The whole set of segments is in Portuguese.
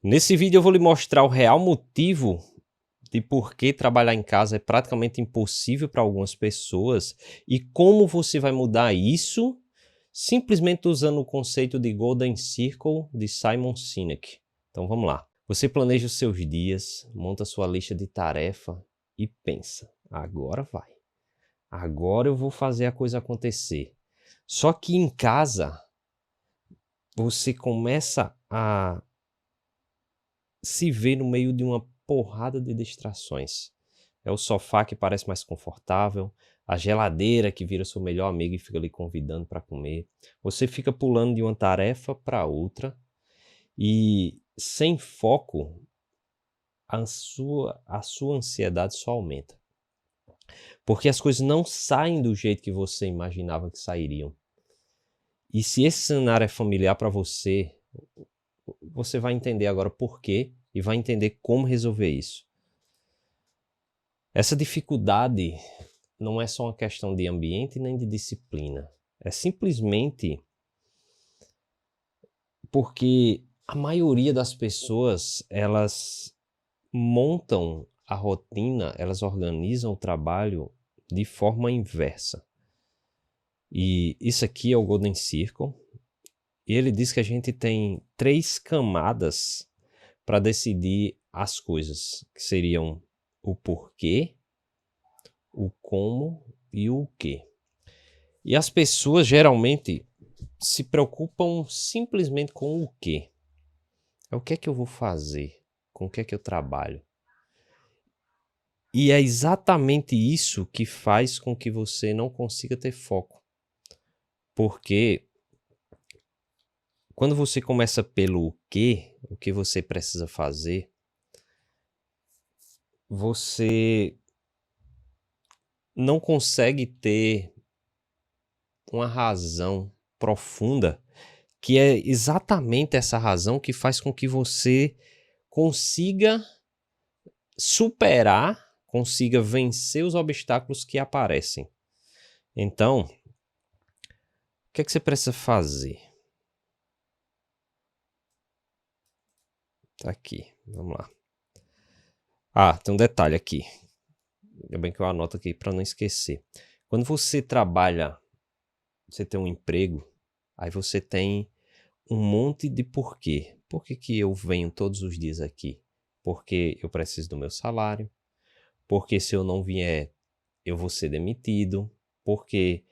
Nesse vídeo eu vou lhe mostrar o real motivo de por que trabalhar em casa é praticamente impossível para algumas pessoas e como você vai mudar isso simplesmente usando o conceito de Golden Circle de Simon Sinek. Então vamos lá. Você planeja os seus dias, monta sua lista de tarefa e pensa, agora vai. Agora eu vou fazer a coisa acontecer. Só que em casa você começa a se ver no meio de uma porrada de distrações. É o sofá que parece mais confortável, a geladeira que vira seu melhor amigo e fica lhe convidando para comer. Você fica pulando de uma tarefa para outra e sem foco a sua ansiedade só aumenta. Porque as coisas não saem do jeito que você imaginava que sairiam. E se esse cenário é familiar para você, você vai entender agora por quê e vai entender como resolver isso. Essa dificuldade não é só uma questão de ambiente nem de disciplina. É simplesmente porque a maioria das pessoas, elas montam a rotina, elas organizam o trabalho de forma inversa. E isso aqui é o Golden Circle. E ele diz que a gente tem 3 camadas para decidir as coisas, que seriam o porquê, o como e o quê. E as pessoas geralmente se preocupam simplesmente com o quê. É o que é que eu vou fazer, com o que é que eu trabalho. E é exatamente isso que faz com que você não consiga ter foco. Porque quando você começa pelo quê, o que você precisa fazer, você não consegue ter uma razão profunda, que é exatamente essa razão que faz com que você consiga superar, consiga vencer os obstáculos que aparecem. Então, o que é que você precisa fazer? Tá aqui, vamos lá. Tem um detalhe aqui. Ainda bem que eu anoto aqui para não esquecer. Quando você trabalha, você tem um emprego, aí você tem um monte de porquê. Por que eu venho todos os dias aqui? Porque eu preciso do meu salário. Porque se eu não vier, eu vou ser demitido. Porque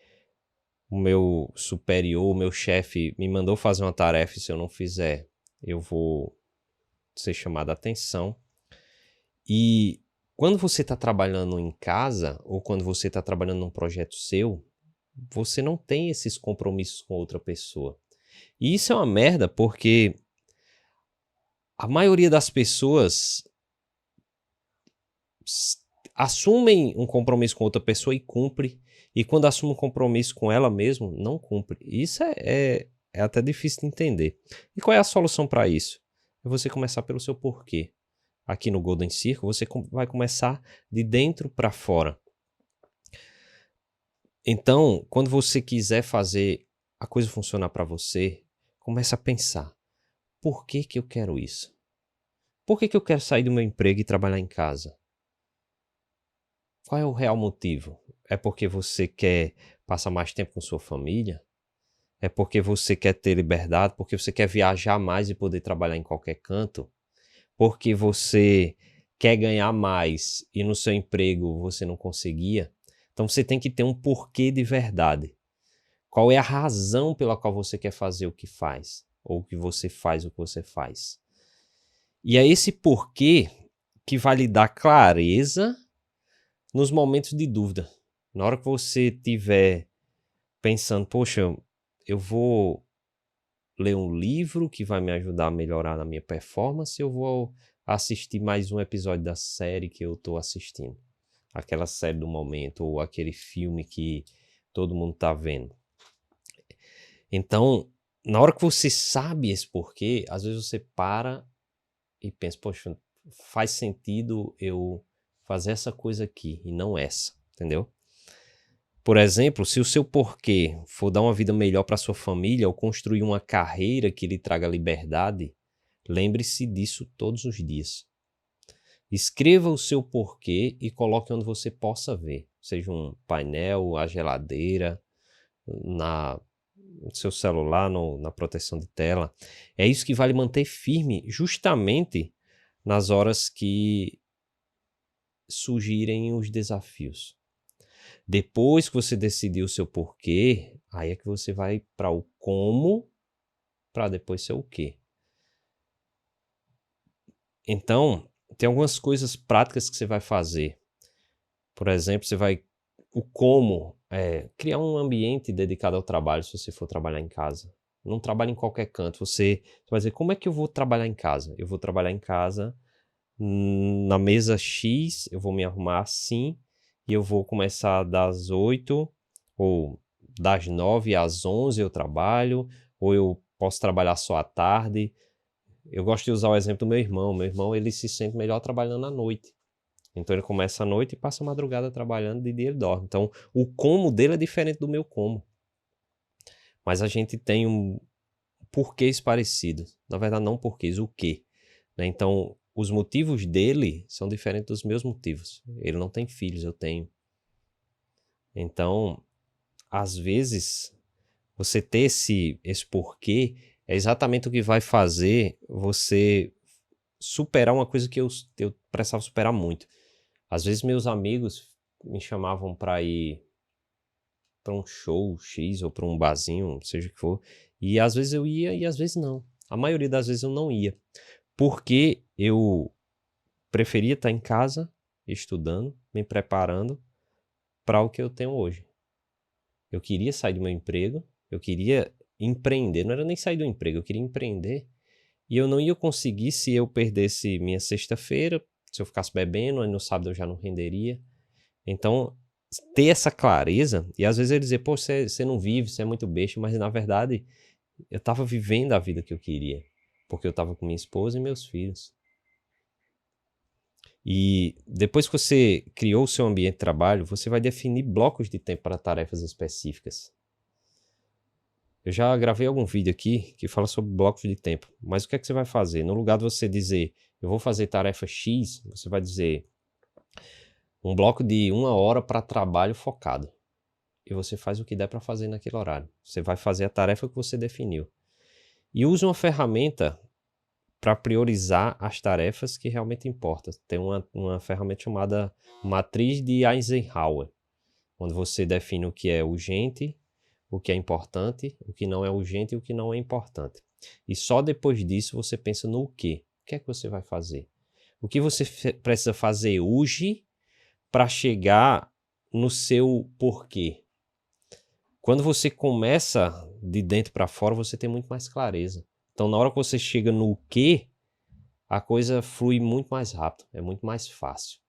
o meu superior, o meu chefe me mandou fazer uma tarefa e se eu não fizer, eu vou ser chamado a atenção. E quando você está trabalhando em casa ou quando você está trabalhando num projeto seu, você não tem esses compromissos com outra pessoa. E isso é uma merda porque a maioria das pessoas assumem um compromisso com outra pessoa e cumpre. E quando assume um compromisso com ela mesma, não cumpre. Isso é até difícil de entender. E qual é a solução para isso? É você começar pelo seu porquê. Aqui no Golden Circle, você vai começar de dentro para fora. Então, quando você quiser fazer a coisa funcionar para você, comece a pensar, por que eu quero isso? Por que eu quero sair do meu emprego e trabalhar em casa? Qual é o real motivo? É porque você quer passar mais tempo com sua família? É porque você quer ter liberdade? Porque você quer viajar mais e poder trabalhar em qualquer canto? Porque você quer ganhar mais e no seu emprego você não conseguia? Então você tem que ter um porquê de verdade. Qual é a razão pela qual você quer fazer o que faz? Ou que você faz o que você faz? E é esse porquê que vai lhe dar clareza nos momentos de dúvida. Na hora que você estiver pensando, poxa, eu vou ler um livro que vai me ajudar a melhorar na minha performance, eu vou assistir mais um episódio da série que eu estou assistindo. Aquela série do momento, ou aquele filme que todo mundo está vendo. Então, na hora que você sabe esse porquê, às vezes você para e pensa, poxa, faz sentido eu fazer essa coisa aqui e não essa, entendeu? Por exemplo, se o seu porquê for dar uma vida melhor para sua família ou construir uma carreira que lhe traga liberdade, Lembre-se disso todos os dias. Escreva o seu porquê e coloque onde você possa ver. Seja um painel, a geladeira, no seu celular, na proteção de tela. É isso que vai lhe manter firme justamente nas horas que surgirem os desafios. Depois que você decidir o seu porquê, aí é que você vai para o como, para depois ser o quê. Então, tem algumas coisas práticas que você vai fazer. Por exemplo, o como é criar um ambiente dedicado ao trabalho se você for trabalhar em casa. Não trabalhe em qualquer canto. Você vai dizer, como é que eu vou trabalhar em casa? Eu vou trabalhar em casa na mesa X, eu vou me arrumar assim, e eu vou começar das 8 ou das 9 às 11 eu trabalho, ou eu posso trabalhar só à tarde. Eu gosto de usar o exemplo do meu irmão. Meu irmão, ele se sente melhor trabalhando à noite. Então ele começa à noite e passa a madrugada trabalhando, de dia ele dorme. Então o como dele é diferente do meu como. Mas a gente tem porquês parecidos. Na verdade, não porquês, o quê. Né? Então os motivos dele são diferentes dos meus motivos. Ele não tem filhos, eu tenho. Então, às vezes, você ter esse porquê é exatamente o que vai fazer você superar uma coisa que eu precisava superar muito. Às vezes meus amigos me chamavam para ir para um show X ou para um barzinho, seja o que for, e às vezes eu ia e às vezes não. A maioria das vezes eu não ia, porque eu preferia estar em casa, estudando, me preparando para o que eu tenho hoje. Eu queria sair do meu emprego, eu queria empreender, não era nem sair do emprego, eu queria empreender, e eu não ia conseguir se eu perdesse minha sexta-feira, se eu ficasse bebendo, aí no sábado eu já não renderia. Então, ter essa clareza, e às vezes ele dizer, pô, você não vive, você é muito besta, mas na verdade eu estava vivendo a vida que eu queria, porque eu estava com minha esposa e meus filhos. E depois que você criou o seu ambiente de trabalho, você vai definir blocos de tempo para tarefas específicas. Eu já gravei algum vídeo aqui que fala sobre blocos de tempo, mas o que é que você vai fazer? No lugar de você dizer, eu vou fazer tarefa X, você vai dizer um bloco de 1 hora para trabalho focado. E você faz o que der para fazer naquele horário. Você vai fazer a tarefa que você definiu. E use uma ferramenta para priorizar as tarefas que realmente importam. Tem uma ferramenta chamada Matriz de Eisenhower, onde você define o que é urgente, o que é importante, o que não é urgente e o que não é importante. E só depois disso você pensa no quê. O que é que você vai fazer? O que você precisa fazer hoje para chegar no seu porquê? Quando você começa de dentro para fora, você tem muito mais clareza. Então, na hora que você chega no quê, a coisa flui muito mais rápido, é muito mais fácil.